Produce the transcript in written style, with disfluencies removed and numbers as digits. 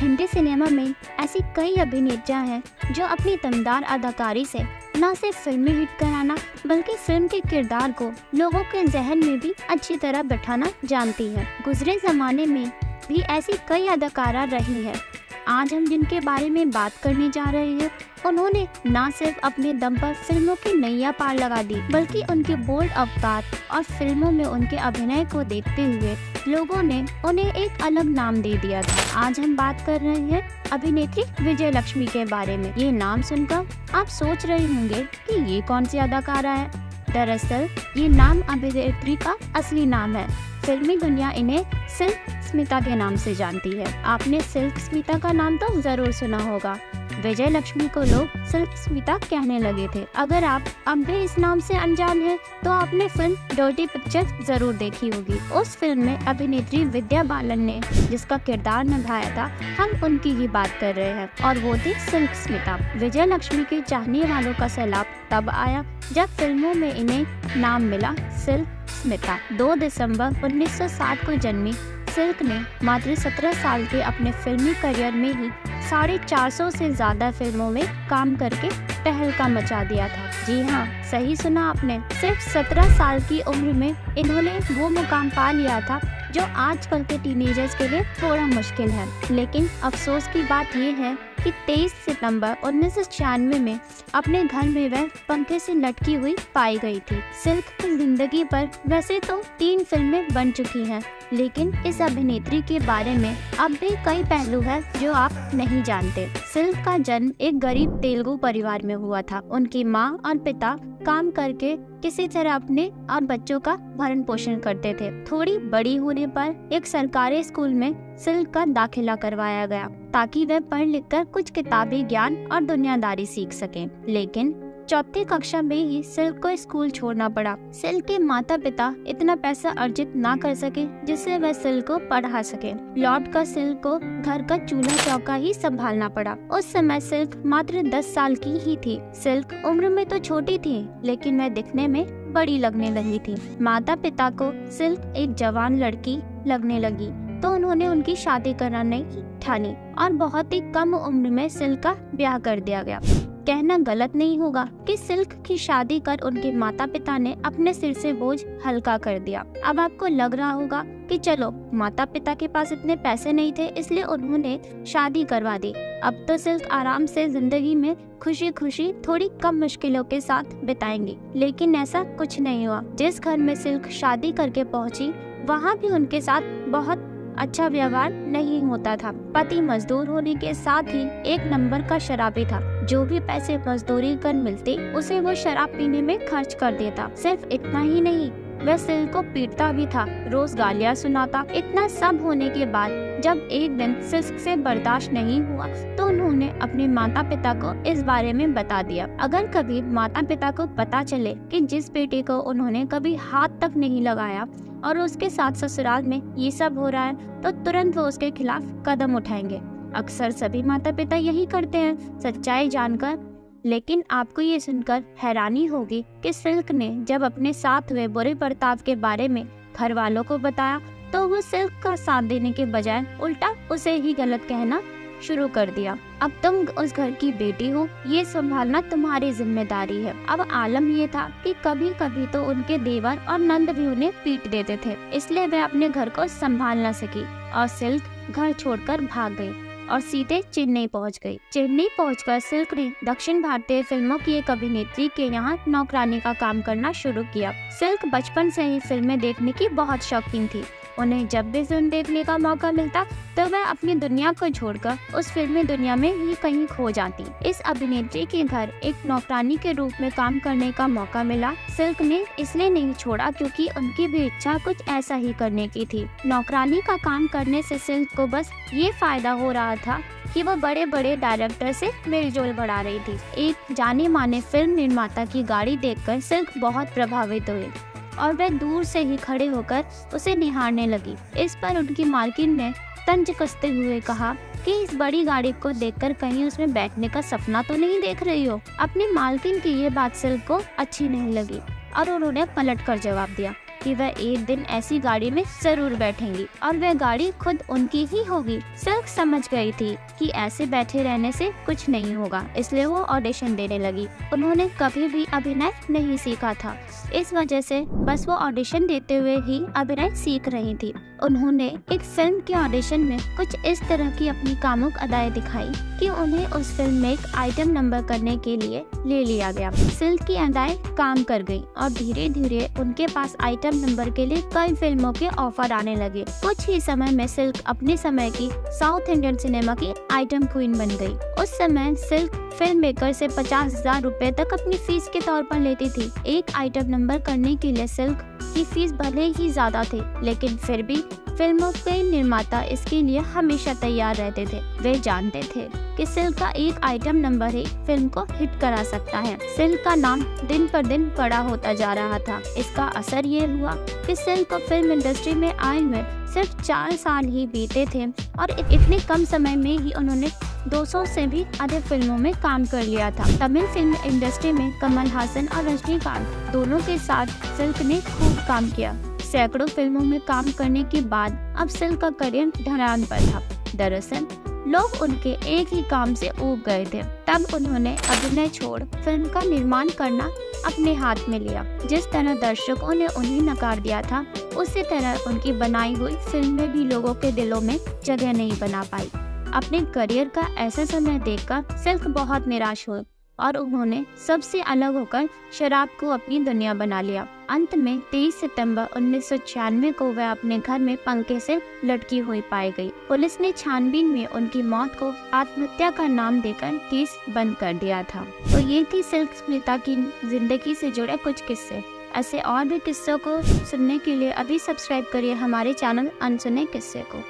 Hindi cinema में ऐसी कई अभिनेत्रियां हैं जो अपनी दमदार अदाकारी से न सिर्फ फिल्में हिट कराना बल्कि फिल्म के किरदार को लोगों के जहन में भी अच्छी तरह बैठाना जानती है। गुजरे जमाने में भी ऐसी कई अदाकारा रही है। आज हम जिनके बारे में बात करने जा रहे हैं उन्होंने न सिर्फ अपने दम पर फिल्मों की नैया पार लगा दी बल्कि उनके बोल्ड अवतार और फिल्मों में उनके अभिनय को देखते हुए लोगों ने उन्हें एक अलग नाम दे दिया था। आज हम बात कर रहे हैं अभिनेत्री विजय लक्ष्मी के बारे में। ये नाम सुनकर आप सोच रहे होंगे कि ये कौन सी अदाकारा है। दरअसल ये नाम अभिनेत्री का असली नाम है। फिल्मी दुनिया इन्हें सिल्क स्मिता के नाम से जानती है। आपने सिल्क स्मिता का नाम तो जरूर सुना होगा। विजय लक्ष्मी को लोग सिल्क स्मिता कहने लगे थे। अगर आप अब भी इस नाम से अनजान हैं, तो आपने फिल्म डर्टी पिक्चर जरूर देखी होगी। उस फिल्म में अभिनेत्री विद्या बालन ने जिसका किरदार निभाया था, हम उनकी ही बात कर रहे हैं और वो थी सिल्क स्मिता। विजय लक्ष्मी के चाहने वालों का सैलाब तब आया जब फिल्मों में इन्हें नाम मिला सिल्क स्मिता। 2 दिसंबर 1960 को जन्मी सिल्क ने मात्र 17 साल के अपने फिल्मी करियर में ही 450 से ज्यादा फिल्मों में काम करके तहलका मचा दिया था। जी हाँ, सही सुना आपने। सिर्फ 17 साल की उम्र में इन्होंने वो मुकाम पा लिया था जो आजकल के टीनेजर्स के लिए थोड़ा मुश्किल है। लेकिन अफसोस की बात ये है कि 23 सितंबर 1996 में अपने घर में वह पंखे से लटकी हुई पाई गई थी। सिल्क की जिंदगी पर वैसे तो 3 फिल्में बन चुकी हैं, लेकिन इस अभिनेत्री के बारे में अब भी कई पहलू है जो आप नहीं जानते। सिल्क का जन्म एक गरीब तेलुगु परिवार में हुआ था। उनकी माँ और पिता काम करके किसी तरह अपने और बच्चों का भरण पोषण करते थे। थोड़ी बड़ी होने पर एक सरकारी स्कूल में सिल्क का दाखिला करवाया गया ताकि वह पढ़ लिखकर कुछ किताबी ज्ञान और दुनियादारी सीख सके। लेकिन 4ठी कक्षा में ही सिल्क को स्कूल छोड़ना पड़ा। सिल्क के माता पिता इतना पैसा अर्जित ना कर सके जिससे वह सिल्क को पढ़ा सके। लौट कर सिल्क को घर का चूल्हा चौका ही संभालना पड़ा। उस समय सिल्क मात्र 10 साल की ही थी। सिल्क उम्र में तो छोटी थी, लेकिन वह दिखने में बड़ी लगने लगी थी। माता पिता को सिल्क एक जवान लड़की लगने लगी तो उन्होंने उनकी शादी कराने की ठानी और बहुत ही कम उम्र में सिल्क का ब्याह कर दिया गया। कहना गलत नहीं होगा कि सिल्क की शादी कर उनके माता पिता ने अपने सिर से बोझ हल्का कर दिया। अब आपको लग रहा होगा कि चलो माता पिता के पास इतने पैसे नहीं थे इसलिए उन्होंने शादी करवा दी, अब तो सिल्क आराम से जिंदगी में खुशी खुशी थोड़ी कम मुश्किलों के साथ बिताएंगी। लेकिन ऐसा कुछ नहीं हुआ। जिस घर में सिल्क शादी करके पहुंची वहाँ भी उनके साथ बहुत अच्छा व्यवहार नहीं होता था। पति मजदूर होने के साथ ही एक नंबर का शराबी था। जो भी पैसे मजदूरी कर मिलते उसे वो शराब पीने में खर्च कर देता। सिर्फ इतना ही नहीं, वह सिल्क को पीटता भी था, रोज गालियाँ सुनाता। इतना सब होने के बाद जब एक दिन सिल्क से बर्दाश्त नहीं हुआ तो उन्होंने अपने माता पिता को इस बारे में बता दिया। अगर कभी माता पिता को पता चले कि जिस बेटे को उन्होंने कभी हाथ तक नहीं लगाया और उसके साथ ससुराल में ये सब हो रहा है तो तुरंत वो उसके खिलाफ कदम उठाएंगे। अक्सर सभी माता पिता यही करते हैं सच्चाई जानकर। लेकिन आपको ये सुनकर हैरानी होगी कि सिल्क ने जब अपने साथ हुए बुरे बर्ताव के बारे में घर वालों को बताया तो वो सिल्क का साथ देने के बजाय उल्टा उसे ही गलत कहना शुरू कर दिया। अब तुम उस घर की बेटी हो, ये संभालना तुम्हारी जिम्मेदारी है। अब आलम ये था कि कभी कभी तो उनके देवर और नंद भी उन्हें पीट देते थे, इसलिए वह अपने घर को संभाल न सकी और सिल्क घर छोड़कर भाग गई और सीधे चेन्नई पहुंच गई। चेन्नई पहुंचकर सिल्क ने दक्षिण भारतीय फिल्मों की एक अभिनेत्री के यहाँ नौकरानी का काम करना शुरू किया। सिल्क बचपन से ही फिल्में देखने की बहुत शौकीन थी। उन्हें जब भी फिल्म देखने का मौका मिलता तो वह अपनी दुनिया को छोड़कर उस फिल्मी दुनिया में ही कहीं खो जाती। इस अभिनेत्री के घर एक नौकरानी के रूप में काम करने का मौका मिला। सिल्क ने इसलिए नहीं छोड़ा क्योंकि उनकी भी इच्छा कुछ ऐसा ही करने की थी। नौकरानी का काम करने से सिल्क को बस ये फायदा हो रहा था कि वो बड़े बड़े डायरेक्टर से मेलजोल बढ़ा रही थी। एक जाने माने फिल्म निर्माता की गाड़ी देखकर सिल्क बहुत प्रभावित हुई और वह दूर से ही खड़े होकर उसे निहारने लगी। इस पर उनकी मालकिन ने तंज कसते हुए कहा कि इस बड़ी गाड़ी को देखकर कहीं उसमें बैठने का सपना तो नहीं देख रही हो। अपनी मालकिन की ये बात सिल्क को अच्छी नहीं लगी और उन्होंने पलट कर जवाब दिया, कि वह एक दिन ऐसी गाड़ी में जरूर बैठेंगी और वह गाड़ी खुद उनकी ही होगी। सिल्क समझ गई थी कि ऐसे बैठे रहने से कुछ नहीं होगा, इसलिए वो ऑडिशन देने लगी। उन्होंने कभी भी अभिनय नहीं सीखा था, इस वजह से बस वो ऑडिशन देते हुए ही अभिनय सीख रही थी। उन्होंने एक फिल्म के ऑडिशन में कुछ इस तरह की अपनी कामुक अदाएं दिखाई कि उन्हें उस फिल्म में एक आइटम नंबर करने के लिए ले लिया गया। सिल्क की अदाएं काम कर गईं और धीरे धीरे उनके पास आइटम नंबर के लिए कई फिल्मों के ऑफर आने लगे। कुछ ही समय में सिल्क अपने समय की साउथ इंडियन सिनेमा की आइटम क्वीन बन गई। उस समय सिल्क फिल्म मेकर से 50,000 रुपए तक अपनी फीस के तौर पर लेती थी। एक आइटम नंबर करने के लिए सिल्क की फीस भले ही ज्यादा थी, लेकिन फिर भी फिल्मों के निर्माता इसके लिए हमेशा तैयार रहते थे। वे जानते थे कि सिल्क का एक आइटम नंबर ही फिल्म को हिट करा सकता है। सिल्क का नाम दिन पर दिन बड़ा होता जा रहा था। इसका असर ये हुआ कि सिल्क को फिल्म इंडस्ट्री में आए हुए सिर्फ 4 साल ही बीते थे और इतने कम समय में ही उन्होंने 200 से भी अधिक फिल्मों में काम कर लिया था। तमिल फिल्म इंडस्ट्री में कमल हासन और रजनीकांत दोनों के साथ सिल्क ने खूब काम किया। सैकड़ों फिल्मों में काम करने के बाद अब सिल्क का करियर ढलान पर था। दरअसल लोग उनके एक ही काम से ऊब गए थे। तब उन्होंने अभिनय छोड़ फिल्म का निर्माण करना अपने हाथ में लिया। जिस तरह दर्शकों ने उन्हें नकार दिया था, उसी तरह उनकी बनाई हुई फिल्में भी लोगों के दिलों में जगह नहीं बना पाई। अपने करियर का ऐसा समय देखकर सिल्क बहुत निराश हुई और उन्होंने सबसे अलग होकर शराब को अपनी दुनिया बना लिया। अंत में 23 सितंबर 1996 को वह अपने घर में पंखे से लटकी हुई पाई गई। पुलिस ने छानबीन में उनकी मौत को आत्महत्या का नाम देकर केस बंद कर दिया था। तो ये थी सिल्क स्मिता की जिंदगी से जुड़े कुछ किस्से। ऐसे और भी किस्सों को सुनने के लिए अभी सब्सक्राइब करिए हमारे चैनल अनसुने किस्से को।